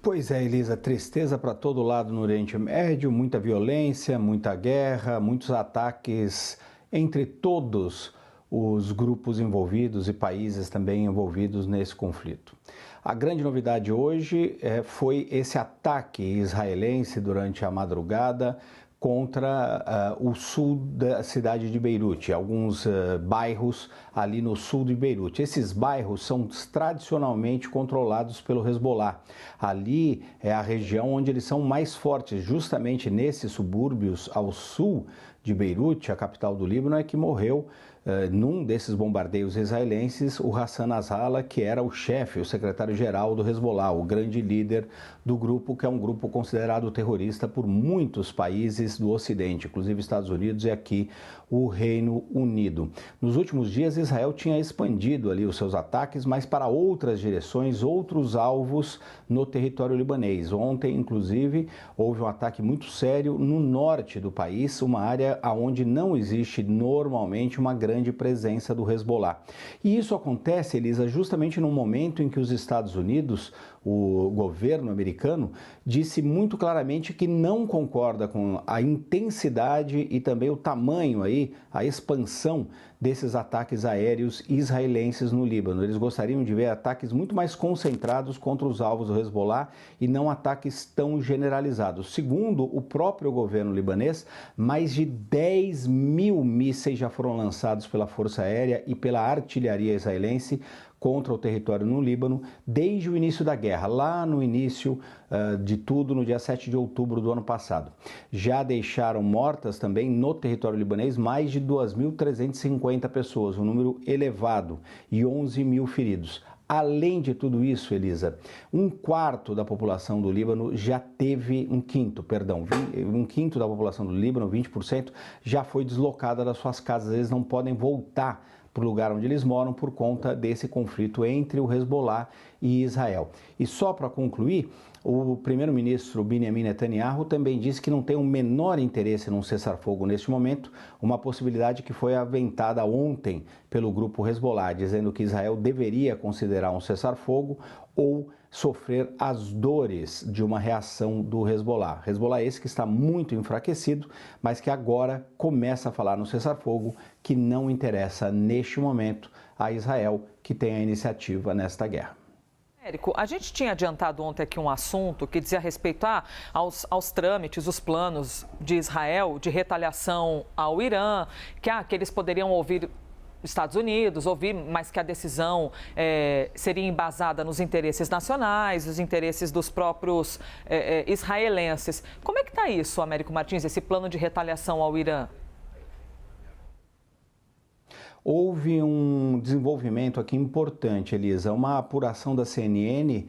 Pois é, Elisa, tristeza para todo lado no Oriente Médio, muita violência, muita guerra, muitos ataques entre todos os grupos envolvidos e países também envolvidos nesse conflito. A grande novidade hoje foi esse ataque israelense durante a madrugada contra o sul da cidade de Beirute, alguns bairros ali no sul de Beirute. Esses bairros são tradicionalmente controlados pelo Hezbollah. Ali é a região onde eles são mais fortes, justamente nesses subúrbios ao sul de Beirute, a capital do Líbano, é que morreu num desses bombardeios israelenses o Hassan Nasrallah, que era o chefe, o secretário-geral do Hezbollah, o grande líder do grupo, que é um grupo considerado terrorista por muitos países do Ocidente, inclusive Estados Unidos e aqui o Reino Unido. Nos últimos dias, Israel tinha expandido ali os seus ataques, mas para outras direções, outros alvos no território libanês. Ontem, inclusive, houve um ataque muito sério no norte do país, uma área onde não existe normalmente uma grande presença do Hezbollah. E isso acontece, Elisa, justamente no momento em que os Estados Unidos, o governo americano, disse muito claramente que não concorda com a intensidade e também o tamanho aí, a expansão desses ataques aéreos israelenses no Líbano. Eles gostariam de ver ataques muito mais concentrados contra os alvos do Hezbollah e não ataques tão generalizados. Segundo o próprio governo libanês, mais de 10 mil mísseis já foram lançados pela Força Aérea e pela artilharia israelense contra o território no Líbano desde o início da guerra, lá no início de tudo, no dia 7 de outubro do ano passado. Já deixaram mortas também no território libanês mais de 2.350 pessoas, um número elevado, e 11 mil feridos. Além de tudo isso, Elisa, um quinto da população do Líbano, 20% da população do Líbano, 20%, já foi deslocada das suas casas. Eles não podem voltar para o lugar onde eles moram por conta desse conflito entre o Hezbollah e Israel. E só para concluir, o primeiro-ministro Benjamin Netanyahu também disse que não tem o menor interesse num cessar-fogo neste momento, uma possibilidade que foi aventada ontem pelo grupo Hezbollah, dizendo que Israel deveria considerar um cessar-fogo ou sofrer as dores de uma reação do Hezbollah. Hezbollah esse que está muito enfraquecido, mas que agora começa a falar no cessar-fogo, que não interessa neste momento a Israel, que tem a iniciativa nesta guerra. Érico, a gente tinha adiantado ontem aqui um assunto que dizia respeito aos trâmites, os planos de Israel de retaliação ao Irã, que eles poderiam ouvir Estados Unidos, mas que a decisão seria embasada nos interesses nacionais, nos interesses dos próprios israelenses. Como é que está isso, Américo Martins, esse plano de retaliação ao Irã? Houve um desenvolvimento aqui importante, Elisa. Uma apuração da CNN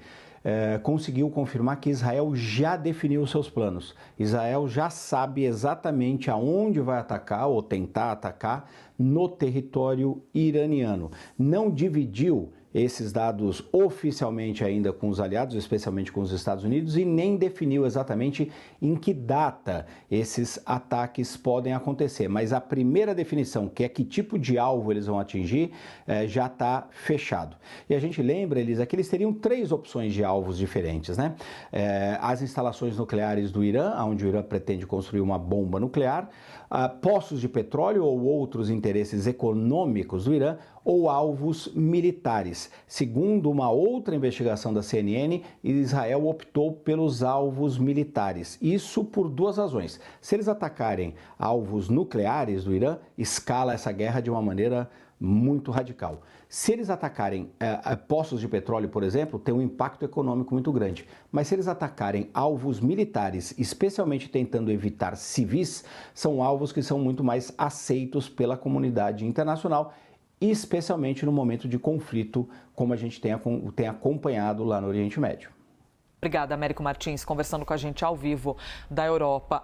conseguiu confirmar que Israel já definiu seus planos. Israel já sabe exatamente aonde vai atacar ou tentar atacar no território iraniano. Não dividiu esses dados oficialmente ainda com os aliados, especialmente com os Estados Unidos, e nem definiu exatamente em que data esses ataques podem acontecer. Mas a primeira definição, que é que tipo de alvo eles vão atingir, já está fechado. E a gente lembra, Elisa, que eles teriam 3 opções de alvos diferentes, né? As instalações nucleares do Irã, onde o Irã pretende construir uma bomba nuclear, poços de petróleo ou outros interesses econômicos do Irã, ou alvos militares. Segundo uma outra investigação da CNN, Israel optou pelos alvos militares. Isso por 2 razões. Se eles atacarem alvos nucleares do Irã, escala essa guerra de uma maneira muito radical. Se eles atacarem poços de petróleo, por exemplo, tem um impacto econômico muito grande. Mas se eles atacarem alvos militares, especialmente tentando evitar civis, são alvos que são muito mais aceitos pela comunidade internacional, especialmente no momento de conflito, como a gente tem acompanhado lá no Oriente Médio. Obrigada, Américo Martins, conversando com a gente ao vivo da Europa.